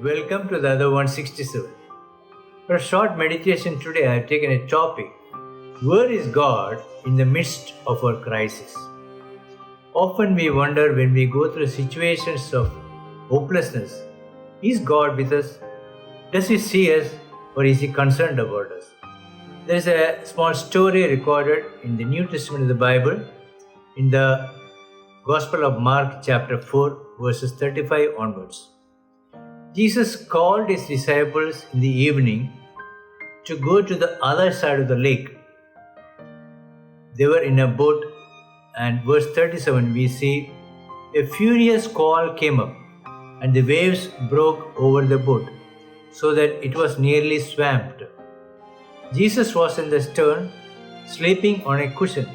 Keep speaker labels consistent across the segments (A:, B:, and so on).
A: Welcome to the other 167. For a short meditation today, I have taken a topic: where is God in the midst of our crisis? Often we wonder when we go through situations of hopelessness, is God with us? Does He see us, or is He concerned about us? There is a small story recorded in the New Testament of the Bible in the Gospel of Mark chapter 4 verses 35 onwards. Jesus called His disciples in the evening to go to the other side of the lake. They were in a boat, and verse 37 we see, a furious squall came up and the waves broke over the boat so that it was nearly swamped. Jesus was in the stern, sleeping on a cushion.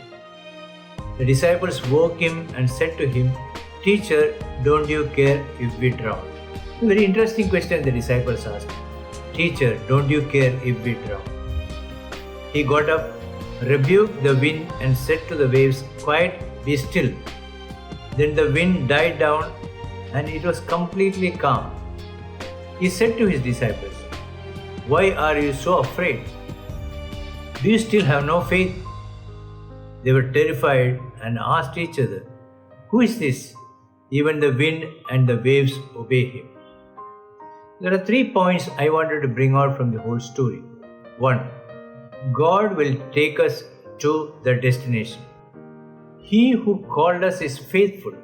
A: The disciples woke him and said to him, "Teacher, don't you care if we drown?" A very interesting question the disciples asked. "Teacher, don't you care if we drown?" He got up, rebuked the wind and said to the waves, "Quiet, be still." Then the wind died down and it was completely calm. He said to his disciples, "Why are you so afraid? Do you still have no faith?" They were terrified and asked each other, "Who is this? Even the wind and the waves obey him." There are 3 points I wanted to bring out from the whole story. 1. God will take us to the destination. He who called us is faithful.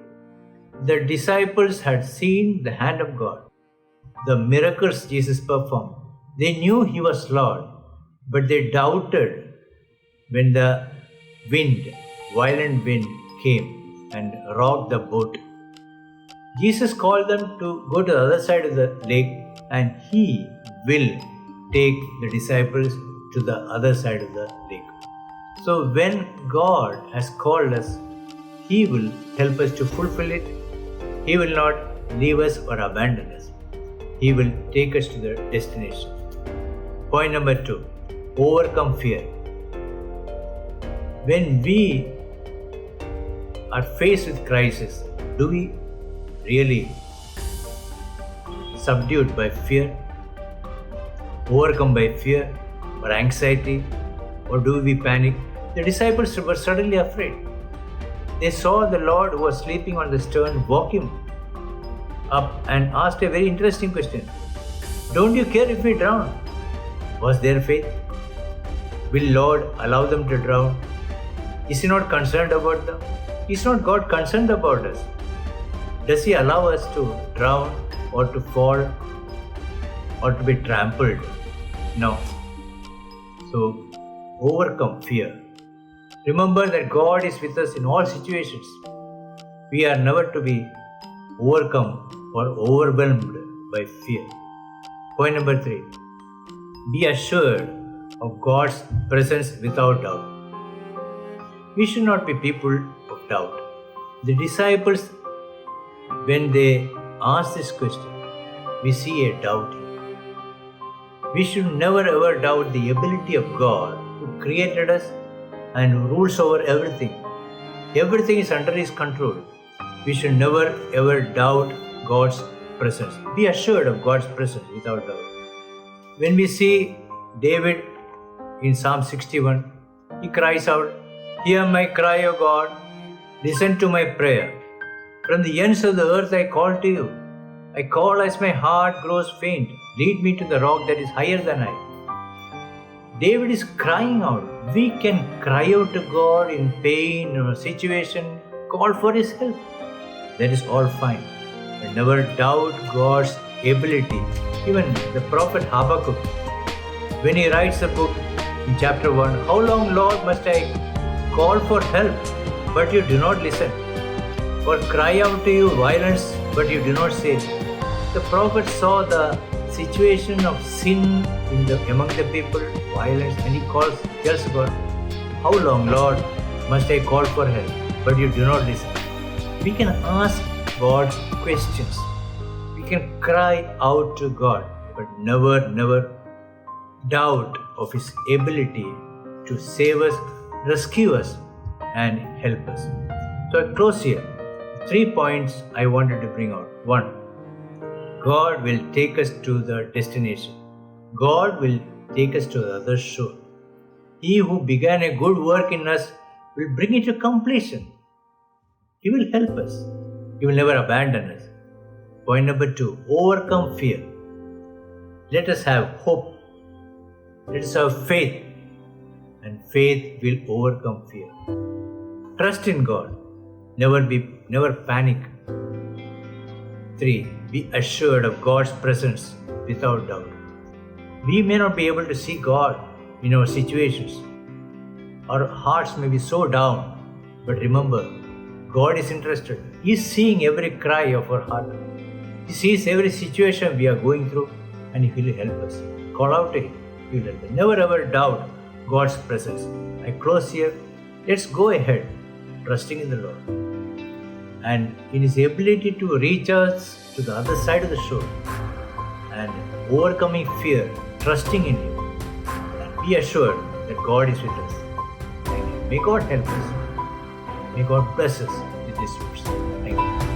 A: The disciples had seen the hand of God, the miracles Jesus performed. They knew He was Lord, but they doubted when the violent wind came and rocked the boat. Jesus called them to go to the other side of the lake, and He will take the disciples to the other side of the lake. So when God has called us, He will help us to fulfill it. He will not leave us or abandon us. He will take us to the destination. Point number 2, overcome fear. When we are faced with crisis, do we really subdued by fear, overcome by fear or anxiety, or do we panic? The disciples were suddenly afraid. They saw the Lord who was sleeping on the stern woke him up and asked a very interesting question. "Don't you care if we drown?" Was their faith? Will Lord allow them to drown? Is He not concerned about them? Is not God concerned about us? Does He allow us to drown or to fall or to be trampled? No. So, overcome fear. Remember that God is with us in all situations. We are never to be overcome or overwhelmed by fear. Point number 3. Be assured of God's presence without doubt. We should not be people of doubt. The disciples, when they ask this question, we see a doubt here. We should never ever doubt the ability of God who created us and who rules over everything. Everything is under His control. We should never ever doubt God's presence. Be assured of God's presence without doubt. When we see David in Psalm 61, he cries out, "Hear my cry, O God, listen to my prayer. From the ends of the earth I call to you. I call as my heart grows faint. Lead me to the rock that is higher than I." David is crying out. We can cry out to God in pain or situation, call for His help. That is all fine. But never doubt God's ability. Even the prophet Habakkuk, when he writes the book in chapter 1, "How long, Lord, must I call for help, but you do not listen? Or cry out to you violence, but you do not save?" The prophet saw the situation of sin among the people, violence, and he tells God, "How long, Lord, must I call for help, but you do not listen?" We can ask God questions. We can cry out to God, but never doubt of His ability to save us, rescue us, and help us. So I close here. 3 points I wanted to bring out. 1. God will take us to the destination. God will take us to the other shore. He who began a good work in us will bring it to completion. He will help us. He will never abandon us. Point number 2, overcome fear. Let us have hope. Let us have faith. And faith will overcome fear. Trust in God. Never panic. 3, be assured of God's presence without doubt. We may not be able to see God in our situations. Our hearts may be so down, but remember, God is interested. He is seeing every cry of our heart. He sees every situation we are going through, and He will help us. Call out to Him. He will help us. Never ever doubt God's presence. I close here. Let's go ahead, trusting in the Lord and in His ability to reach us to the other side of the shore, and overcoming fear, trusting in Him, and be assured that God is with us. Thank you. May God help us. May God bless us with His words. Thank you.